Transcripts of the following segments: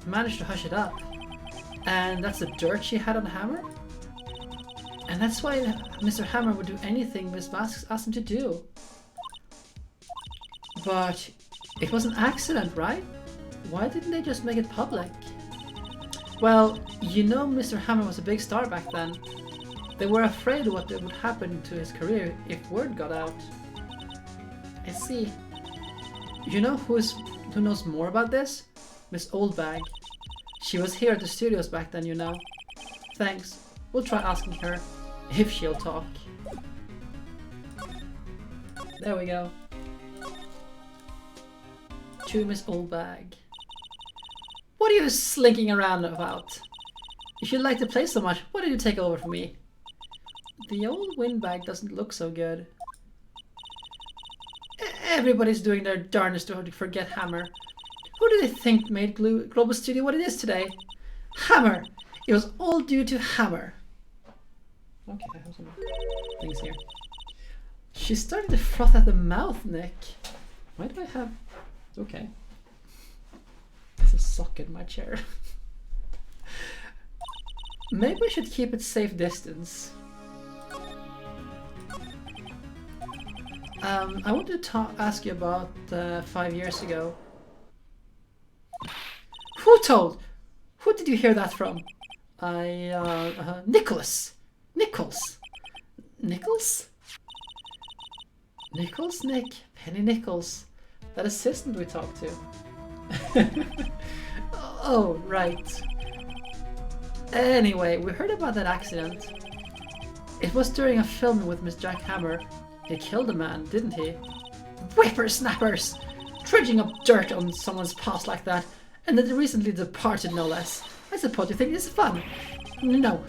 managed to hush it up. And that's the dirt she had on the hammer? And that's why Mr. Hammer would do anything Miss Mask asked him to do. But it was an accident, right? Why didn't they just make it public? Well, you know Mr. Hammer was a big star back then. They were afraid of what would happen to his career if word got out. I see. You know who knows more about this? Miss Oldbag. She was here at the studios back then, you know. Thanks. We'll try asking her if she'll talk. There we go. To Miss Oldbag. What are you slinking around about? If you like the place so much, why did you take over from me? The old windbag doesn't look so good. Everybody's doing their darnest to forget Hammer. Who do they think made Global Studio what it is today? Hammer! It was all due to Hammer. Okay, I have some things here. She's starting to froth at the mouth, Nick. Why do I have... It's okay. There's a socket in my chair. Maybe we should keep it safe distance. I wanted to ask you about 5 years ago. Who told? Who did you hear that from? Nicholas. Nichols. Nichols? Nichols, Nick. Penny Nichols. That assistant we talked to. Oh, right. Anyway, we heard about that accident. It was during a filming with Miss Jack Hammer. He killed a man, didn't he? Whippersnappers! Dredging up dirt on someone's past like that, and then recently departed no less. I suppose you think this is fun. No.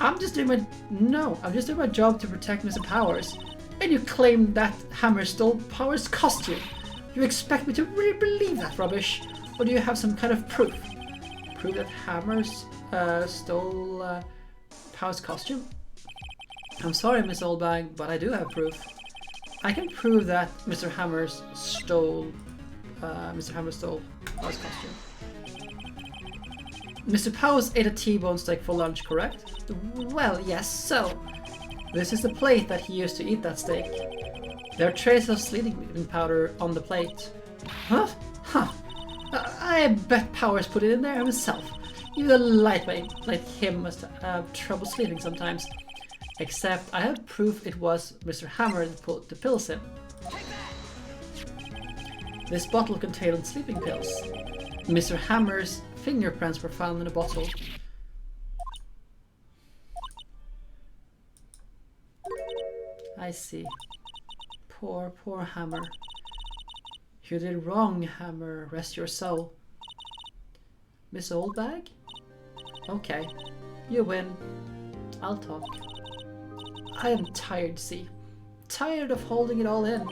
I'm just doing my job to protect Mr. Powers. And you claim that Hammer stole Powers' costume. You expect me to really believe that rubbish? Or do you have some kind of proof? Proof that Hammer stole Powers' costume? I'm sorry, Miss Oldbag, but I do have proof. I can prove that Mr. Hammer stole Powers' costume. Mr. Powers ate a T-bone steak for lunch, correct? Well, yes, so. This is the plate that he used to eat that steak. There are traces of sleeping powder on the plate. Huh? Huh. I bet Powers put it in there himself. Even a lightweight like him must have trouble sleeping sometimes. Except I have proof it was Mr. Hammer that put the pills in. This bottle contained sleeping pills. Mr. Hammer's fingerprints were found in the bottle. I see. Poor, poor Hammer. You did wrong, Hammer. Rest your soul. Miss Oldbag? Okay. You win. I'll talk. I am tired, see. Tired of holding it all in.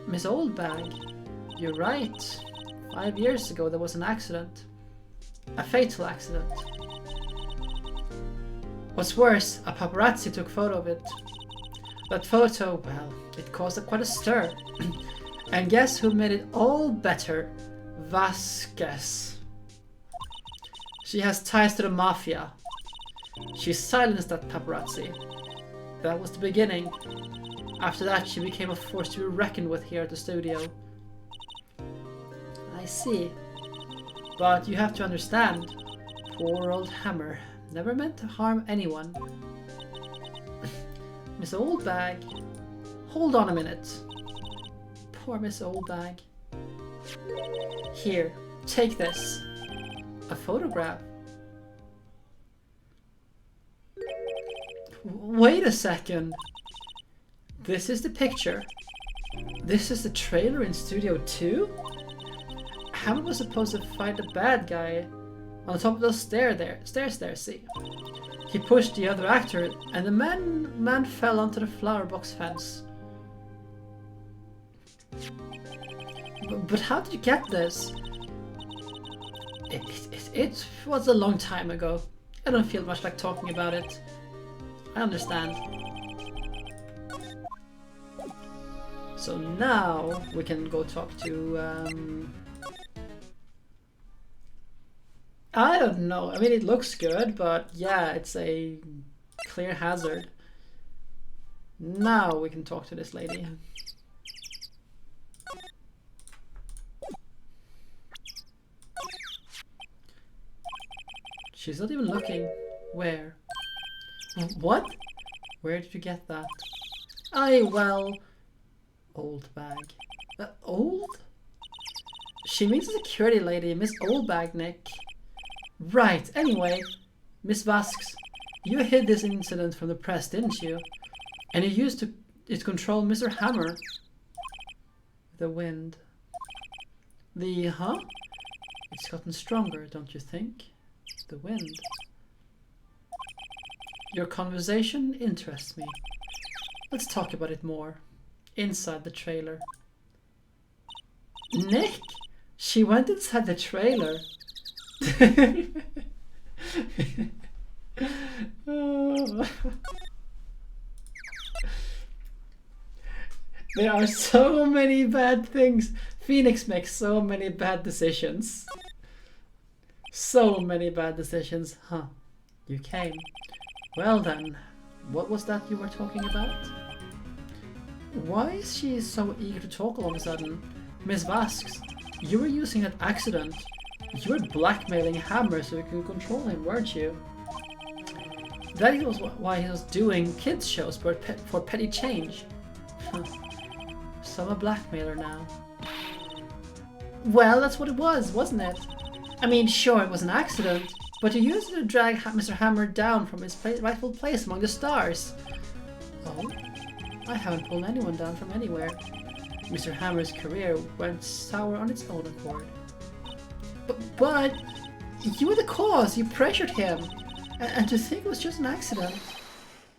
Miss Oldbag, you're right. 5 years ago there was an accident. A fatal accident. What's worse, a paparazzi took photo of it. That photo, well, it caused quite a stir. And guess who made it all better? Vasquez. She has ties to the mafia. She silenced that paparazzi. That was the beginning. After that, she became a force to be reckoned with here at the studio. I see. But you have to understand, poor old Hammer never meant to harm anyone. Miss Oldbag, hold on a minute. Poor Miss Oldbag. Here, take this. A photograph. Wait a second. This is the picture. This is the trailer in Studio 2? Hammer was supposed to fight the bad guy on the top of those stairs there, see? He pushed the other actor and the man fell onto the flower box fence. But how did you get this? It was a long time ago. I don't feel much like talking about it. I understand. So now we can go talk to I don't know. I mean, it looks good, but yeah, it's a clear hazard. Now we can talk to this lady. She's not even looking. Where? What? Where did you get that? Well... Old bag. Old? She means the security lady, Miss Oldbagnick. Right, anyway. Miss Vasks, you hid this incident from the press, didn't you? And you used it to control Mr. Hammer. The wind. Huh? It's gotten stronger, don't you think? The wind. Your conversation interests me. Let's talk about it more. Inside the trailer. Nick? She went inside the trailer. Oh. There are so many bad things. Phoenix makes so many bad decisions. So many bad decisions. Huh. You came. Well then, what was that you were talking about? Why is she so eager to talk all of a sudden? Miss Vasks, you were using that accident. You were blackmailing Hammer so you could control him, weren't you? That was why he was doing kids shows for petty change. So I'm a blackmailer now. Well, that's what it was, wasn't it? I mean, sure, it was an accident, but you used it to drag Mr. Hammer down from his rightful place among the stars. Oh? I haven't pulled anyone down from anywhere. Mr. Hammer's career went sour on its own accord. But you were the cause. You pressured him. And to think it was just an accident.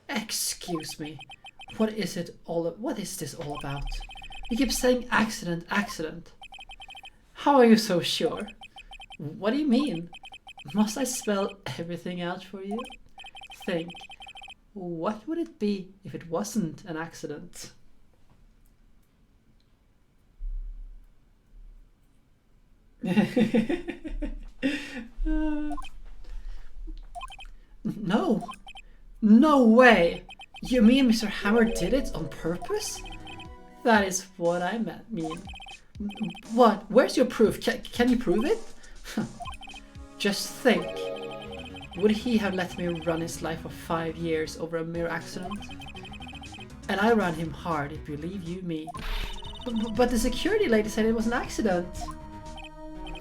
Excuse me. What is this all about? You keep saying accident, accident. How are you so sure? What do you mean? Must I spell everything out for you? Think. What would it be if it wasn't an accident? No. No way. You mean Mr. Hammer did it on purpose? That is what I mean. What? Where's your proof? Can you prove it? Just think. Would he have let me run his life for 5 years over a mere accident? And I ran him hard, if you believe you me. But the security lady said it was an accident.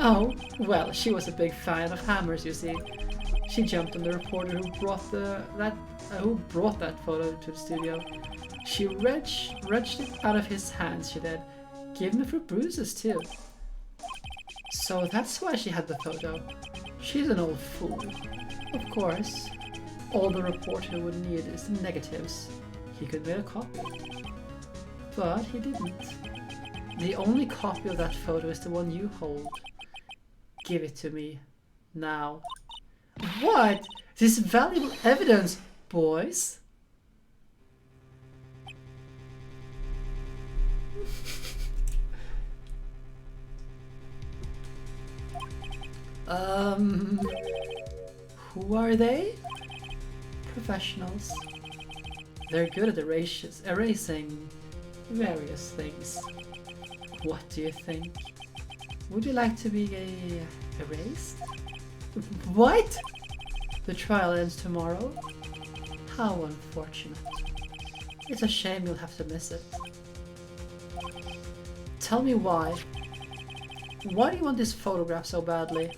Oh, well, she was a big fan of Hammers, you see. She jumped on the reporter who brought that photo to the studio. She wrenched it out of his hands, she did. Gave him a few bruises, too. So that's why she had the photo. She's an old fool. Of course, all the reporter would need is the negatives. He could make a copy. But he didn't. The only copy of that photo is the one you hold. Give it to me. Now. What? This valuable evidence, boys? Who are they? Professionals. They're good at erasing various things. What do you think? Would you like to be erased? What? The trial ends tomorrow? How unfortunate. It's a shame you'll have to miss it. Tell me why. Why do you want this photograph so badly?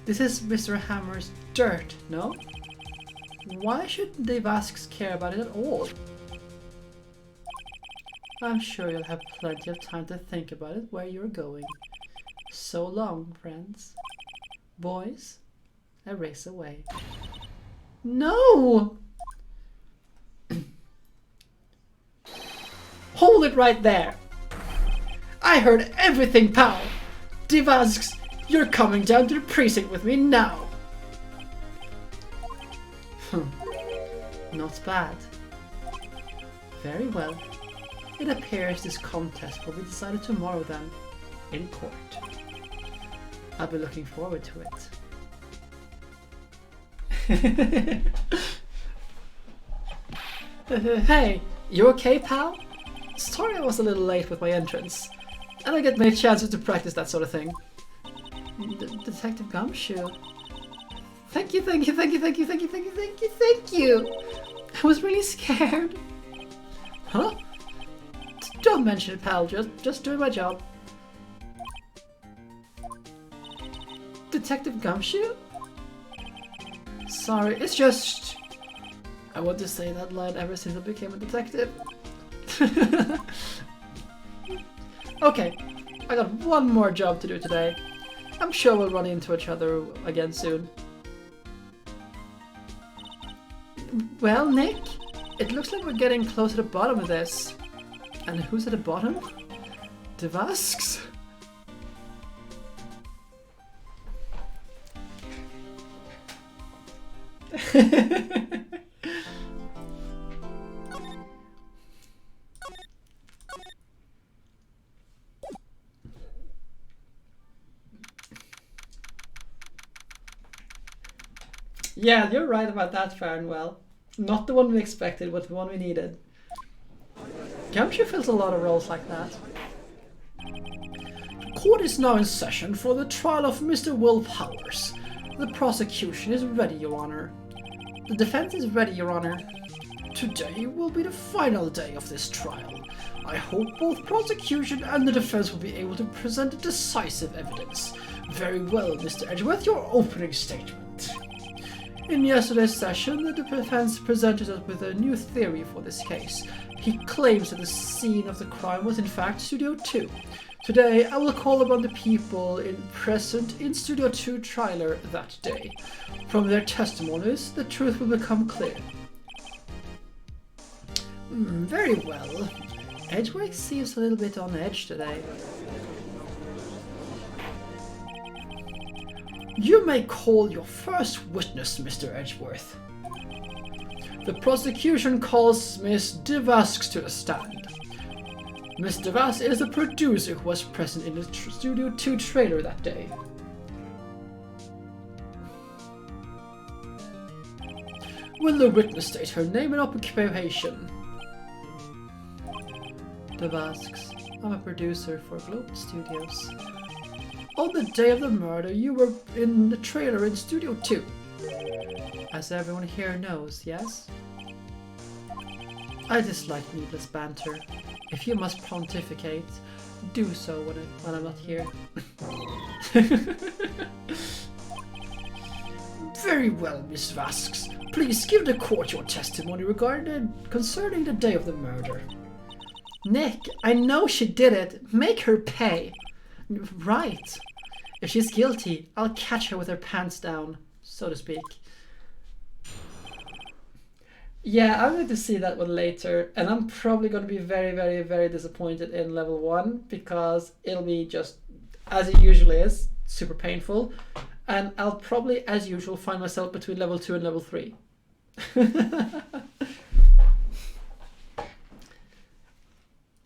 This is Mr. Hammer's dirt, no? Why shouldn't the Vasks care about it at all? I'm sure you'll have plenty of time to think about it where you're going. So long, friends. Boys, erase away. No! Hold it right there! I heard everything, pal! The Vasks, you're coming down to the precinct with me now! Not bad. Very well. It appears this contest will be decided tomorrow then, in court. I'll be looking forward to it. Hey, you okay, pal? Sorry I was a little late with my entrance. I don't get many chances to practice that sort of thing. Detective Gumshoe. Thank you. I was really scared. Huh? Don't mention it, pal. Just doing my job. Detective Gumshoe? Sorry, it's just... I want to say that line ever since I became a detective. Okay, I got one more job to do today. I'm sure we'll run into each other again soon. Well, Nick, it looks like we're getting close to the bottom of this. And who's at the bottom? Devasks? Yeah, you're right about that, Farnwell. Not the one we expected, but the one we needed. Gumshoe fills a lot of roles like that. Court is now in session for the trial of Mr. Will Powers. The prosecution is ready, Your Honor. The defense is ready, Your Honor. Today will be the final day of this trial. I hope both prosecution and the defense will be able to present decisive evidence. Very well, Mr. Edgeworth, your opening statement. In yesterday's session, the defense presented us with a new theory for this case. He claims that the scene of the crime was in fact Studio 2. Today, I will call upon the people present in Studio 2 trailer that day. From their testimonies, the truth will become clear. Very well. Edgeworth seems a little bit on edge today. You may call your first witness, Mr. Edgeworth. The prosecution calls Miss Devasks to the stand. Miss Devasks is the producer who was present in the Studio 2 trailer that day. Will the witness state her name and occupation? Devasks. I'm a producer for Globe Studios. On the day of the murder, you were in the trailer in Studio 2. As everyone here knows, yes? I dislike needless banter. If you must pontificate, do so when I'm not here. Very well, Miss Vasks. Please give the court your testimony concerning the day of the murder. Nick, I know she did it. Make her pay. Right. If she's guilty, I'll catch her with her pants down, so to speak. Yeah, I'm going to see that one later, and I'm probably going to be very disappointed in level 1 because it'll be just, as it usually is, super painful, and I'll probably, as usual, find myself between level 2 and level 3.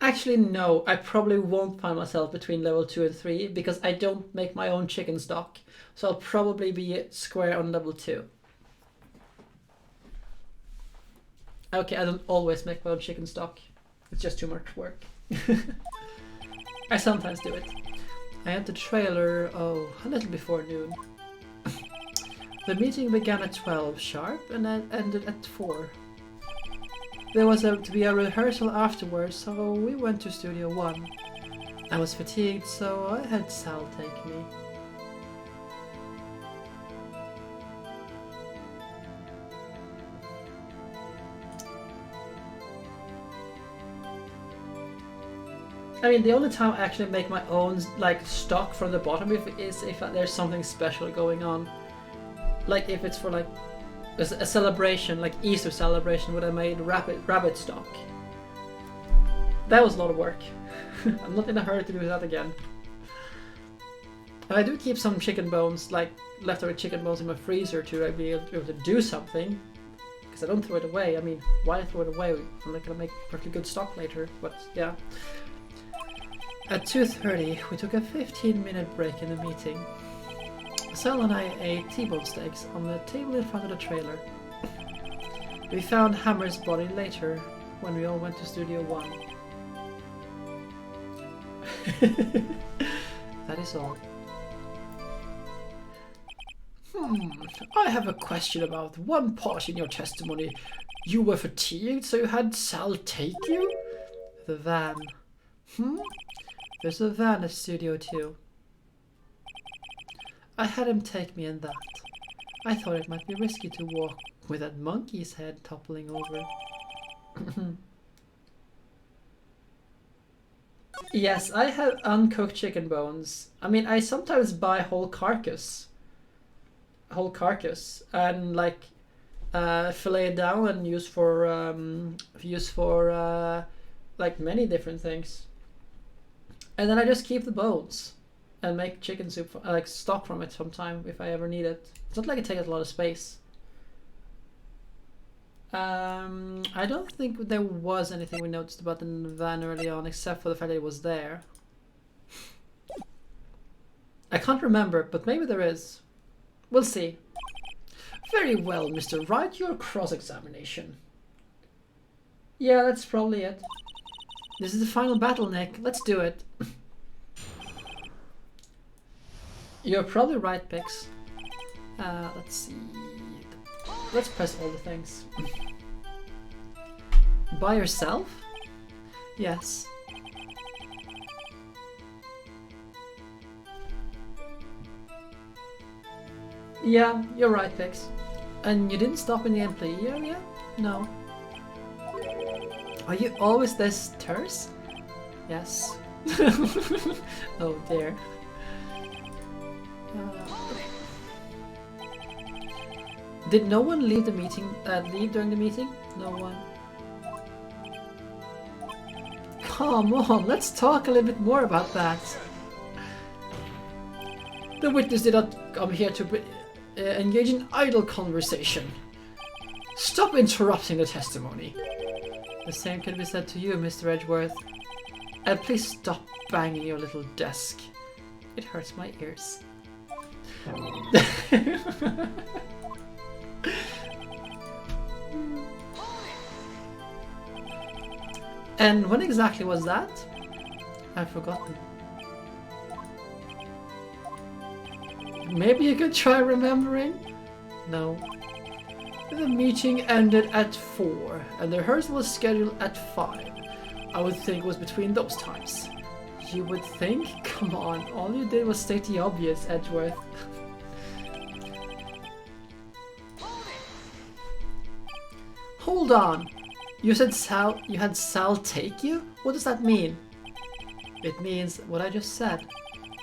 Actually, no, I probably won't find myself between level 2 and 3 because I don't make my own chicken stock, so I'll probably be square on level 2. Okay, I don't always make my own chicken stock. It's just too much work. I sometimes do it. I had the trailer, a little before noon. The meeting began at 12 sharp and then ended at 4. There was to be a rehearsal afterwards, so we went to Studio 1. I was fatigued, so I had Sal take me. I mean, the only time I actually make my own stock from the bottom is if there's something special going on. Like if it's for a celebration, like Easter celebration, when I made rabbit stock. That was a lot of work. I'm not in a hurry to do that again. And I do keep some chicken bones, leftover chicken bones in my freezer to be able to do something. Because I don't throw it away. I mean, why throw it away? I'm not gonna make pretty good stock later, but yeah. At 2:30, we took a 15-minute break in the meeting. Sal and I ate T-bone steaks on the table in front of the trailer. We found Hammer's body later, when we all went to Studio 1. That is all. I have a question about one part in your testimony. You were fatigued, so you had Sal take you? The van. There's a van at Studio 2. I had him take me in that. I thought it might be risky to walk with that monkey's head toppling over. Yes, I have uncooked chicken bones. I mean, I sometimes buy whole carcass, and like fillet it down and use for like many different things. And then I just keep the bones and make chicken soup, like stock from it sometime if I ever need it. It's not like it takes a lot of space. I don't think there was anything we noticed about the van early on, except for the fact that it was there. I can't remember, but maybe there is. We'll see. Very well, Mr. Wright, your cross-examination. Yeah, that's probably it. This is the final battle, Nick. Let's do it. You're probably right, Pix. Let's see. Let's press all the things. By yourself? Yes. Yeah, you're right, Pix. And you didn't stop in the employee area? No. Are you always this terse? Yes. Oh dear. Did no one leave the meeting? Leave during the meeting? No one. Come on, let's talk a little bit more about that. The witness did not come here to engage in idle conversation. Stop interrupting the testimony. The same can be said to you, Mr. Edgeworth. And please stop banging your little desk. It hurts my ears. And when exactly was that? I've forgotten. Maybe you could try remembering? No. The meeting ended at 4 and the rehearsal was scheduled at 5. I would think it was between those times. You would think? Come on, all you did was state the obvious, Edgeworth. Hold on! You said you had Sal take you? What does that mean? It means what I just said.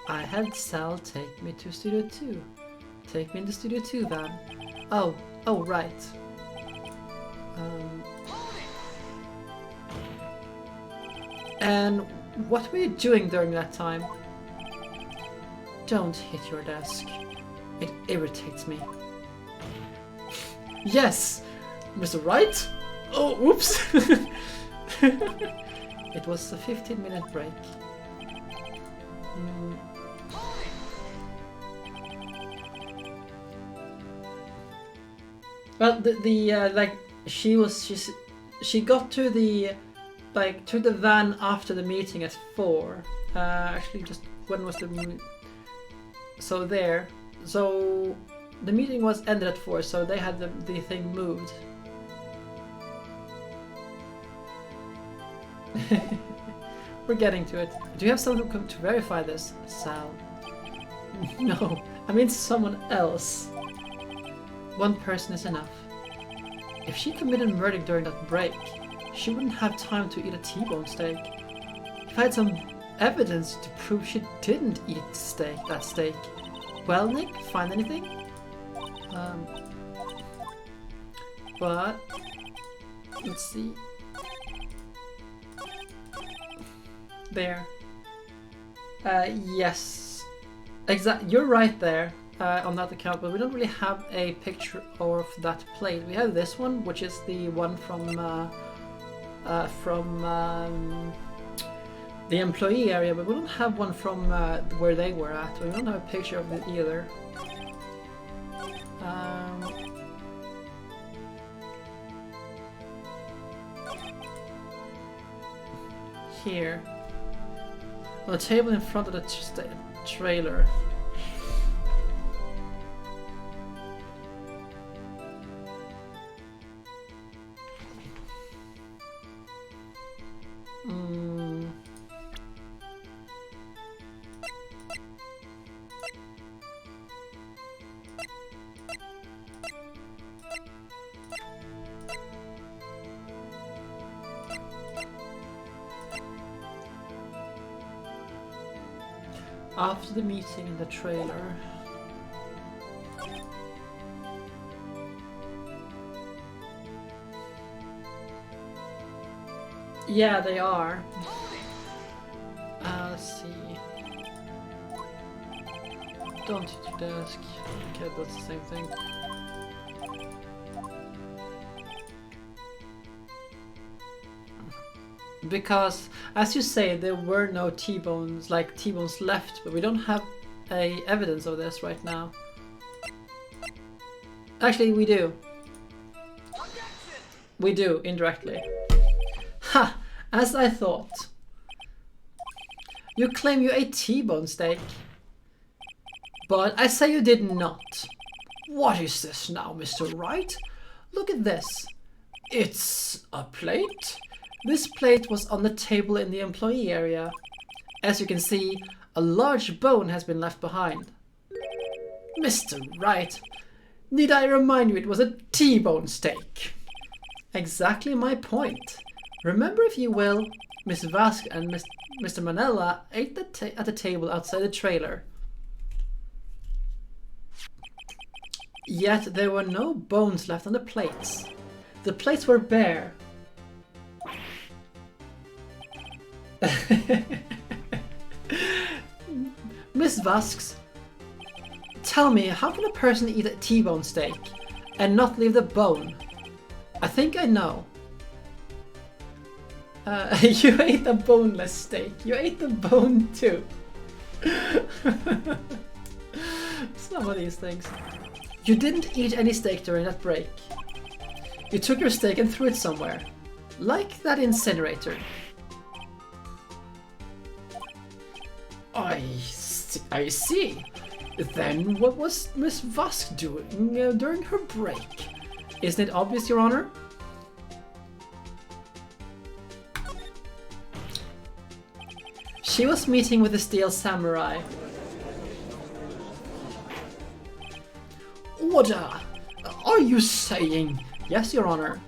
I had Sal take me to Studio 2. Take me in the Studio 2 van. Oh, right. And what were you doing during that time? Don't hit your desk. It irritates me. Yes! Mr. Wright? Oh, oops! It was a 15-minute break. Well, like she got to the van after the meeting at 4. Actually, just when was the meeting? So there. So the meeting was ended at 4. So they had the thing moved. We're getting to it. Do you have someone to verify this, Sal? No, I mean someone else. One person is enough. If she committed murder during that break, she wouldn't have time to eat a T-bone steak. If I had some evidence to prove she didn't eat that steak. Well, Nick, find anything? But let's see. There. Yes. You're right there on that account, but we don't really have a picture of that plate. We have this one, which is the one from the employee area, but we don't have one from where they were at. We don't have a picture of it either. here. On the table in front of the trailer. After the meeting in the trailer. Yeah, they are. Let's see. Don't hit your desk. Okay, that's the same thing. Because, as you say, there were no T-bones, like T-bones left, but we don't have evidence of this right now. Actually, we do. We do, indirectly. Ha! As I thought. You claim you ate T-bone steak. But I say you did not. What is this now, Mr. Wright? Look at this. It's a plate? This plate was on the table in the employee area. As you can see, a large bone has been left behind. Mr. Wright, need I remind you it was a T-bone steak? Exactly my point. Remember, if you will, Miss Vask and Mr. Manella ate at the table outside the trailer. Yet there were no bones left on the plates. The plates were bare. Miss Vasks, tell me, how can a person eat a T-bone steak and not leave the bone? I think I know. You ate a boneless steak. You ate the bone too. Some of these things. You didn't eat any steak during that break. You took your steak and threw it somewhere. Like that incinerator. I see. Then what was Miss Vask doing during her break? Isn't it obvious, Your Honor? She was meeting with the Steel Samurai. Order! Are you saying... Yes, Your Honor.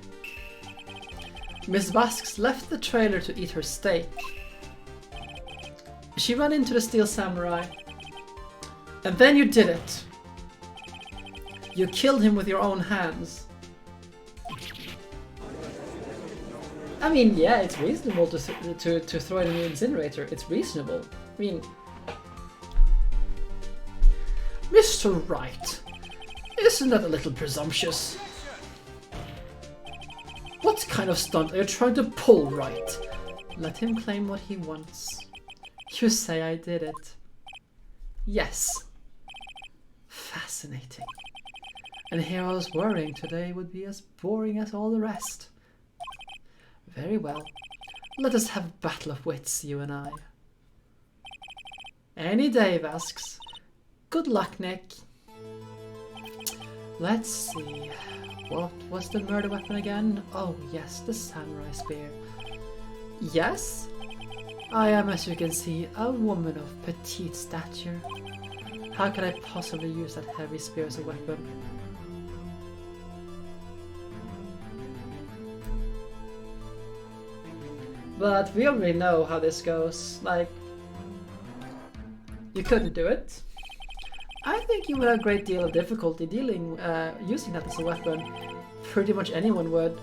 Miss Vasks left the trailer to eat her steak. She ran into the Steel Samurai. And then you did it. You killed him with your own hands. I mean, yeah, it's reasonable to throw it in the incinerator. It's reasonable. I mean... Mr. Wright, isn't that a little presumptuous? What kind of stunt are you trying to pull, Wright? Let him claim what he wants. You say I did it. Yes. Fascinating. And here I was worrying today would be as boring as all the rest. Very well. Let us have a battle of wits, you and I. Any day, Vasks. Good luck, Nick. Let's see. What was the murder weapon again? Oh, yes, the samurai spear. Yes? I am, as you can see, a woman of petite stature. How could I possibly use that heavy spear as a weapon? But we already know how this goes. Like, you couldn't do it. I think you would have a great deal of difficulty using that as a weapon. Pretty much anyone would.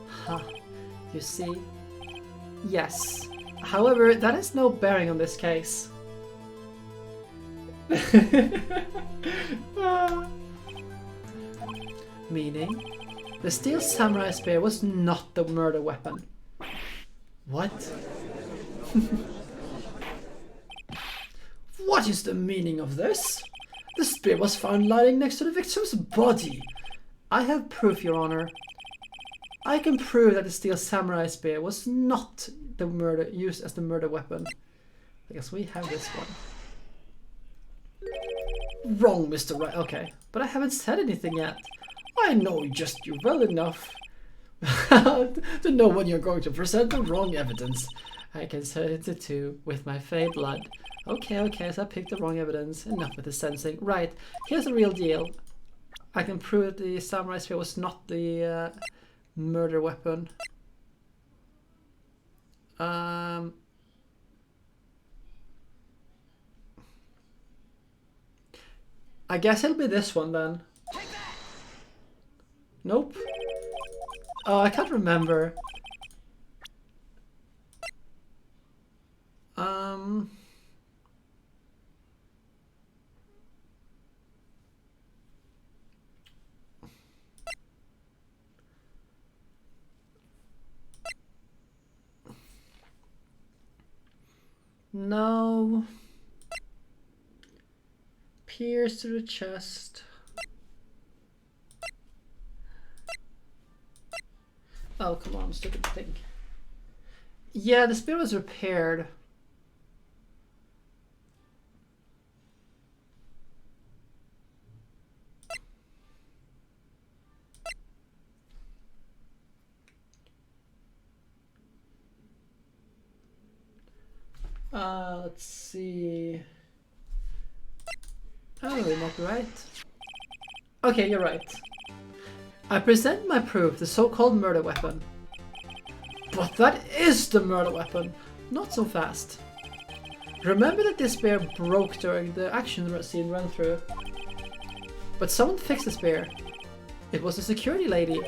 Huh. You see? Yes. However, that has no bearing on this case. Meaning, the Steel Samurai Spear was not the murder weapon. What? What is the meaning of this? The spear was found lying next to the victim's body. I have proof, Your Honor. I can prove that the steel samurai spear was not used as the murder weapon. I guess we have this one. Wrong, Mr. Wright. Okay, but I haven't said anything yet. I know just you well enough to know when you're going to present the wrong evidence. I can set it too with my fey blood. Okay, so I picked the wrong evidence. Enough with the sensing. Right, here's the real deal. I can prove that the samurai spear was not the murder weapon. I guess it'll be this one then. Nope. Oh, I can't remember. No. Pierce to the chest. Oh, come on, stupid thing. Yeah, the spear was repaired. Let's see. Oh, you might be right. Okay, you're right. I present my proof, the so-called murder weapon. But that is the murder weapon. Not so fast. Remember that this spear broke during the action scene run through. But someone fixed the spear. It was a security lady.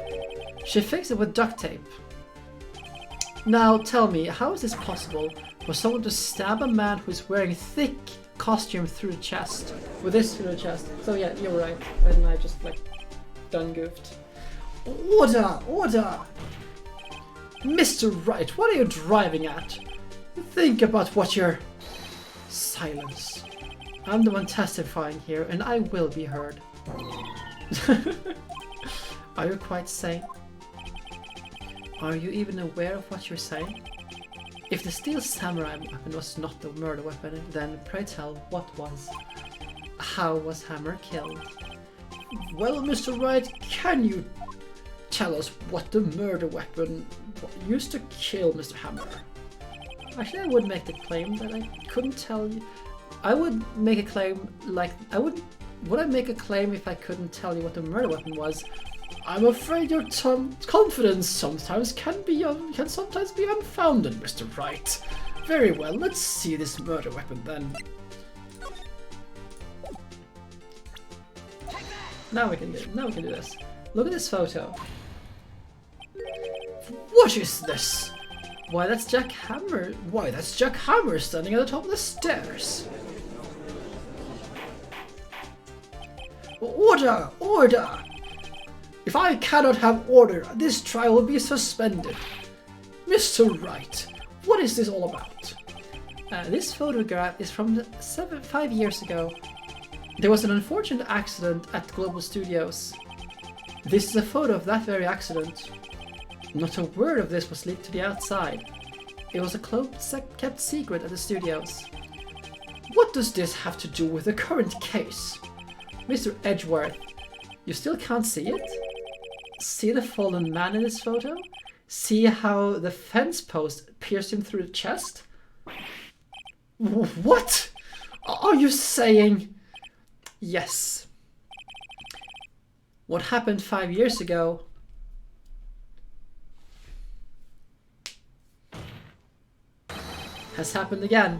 She fixed it with duct tape. Now tell me, how is this possible for someone to stab a man who's wearing thick costume through the chest? With this through the chest. So yeah, you're right. And I just like done goofed. Order! Order! Mr. Wright, what are you driving at? Think about what you're... Silence. I'm the one testifying here and I will be heard. Are you quite sane? Are you even aware of what you're saying? If the steel samurai weapon was not the murder weapon, then pray tell, what was? How was Hammer killed? Well, Mr. Wright, can you tell us what the murder weapon used to kill Mr. Hammer? Actually, I would make the claim that I couldn't tell you. I would make a claim like would I make a claim if I couldn't tell you what the murder weapon was? I'm afraid your confidence sometimes can sometimes be unfounded, Mr. Wright. Very well, let's see this murder weapon then. Now we can do this. Look at this photo. What is this? Why, that's Jack Hammer. Why, that's Jack Hammer standing at the top of the stairs. Order! Order! If I cannot have order, this trial will be suspended. Mr. Wright, what is this all about? This photograph is from 5 years ago. There was an unfortunate accident at Global Studios. This is a photo of that very accident. Not a word of this was leaked to the outside. It was a kept secret at the studios. What does this have to do with the current case? Mr. Edgeworth, you still can't see it? See the fallen man in this photo? See how the fence post pierced him through the chest? What? Are you saying? Yes. What happened 5 years ago has happened again.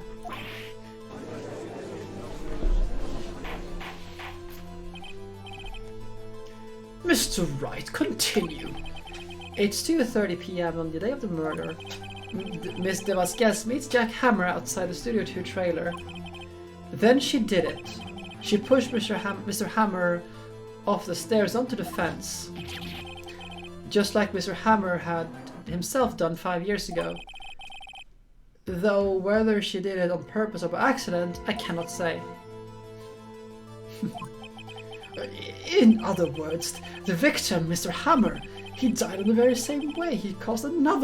Mr. Wright, continue. It's 2:30 p.m. on the day of the murder. Miss de Vasquez meets Jack Hammer outside the Studio 2 trailer. Then she did it. She pushed Mr. Hammer off the stairs onto the fence. Just like Mr. Hammer had himself done 5 years ago. Though whether she did it on purpose or by accident, I cannot say. In other words, the victim, Mr. Hammer, he died in the very same way. He caused another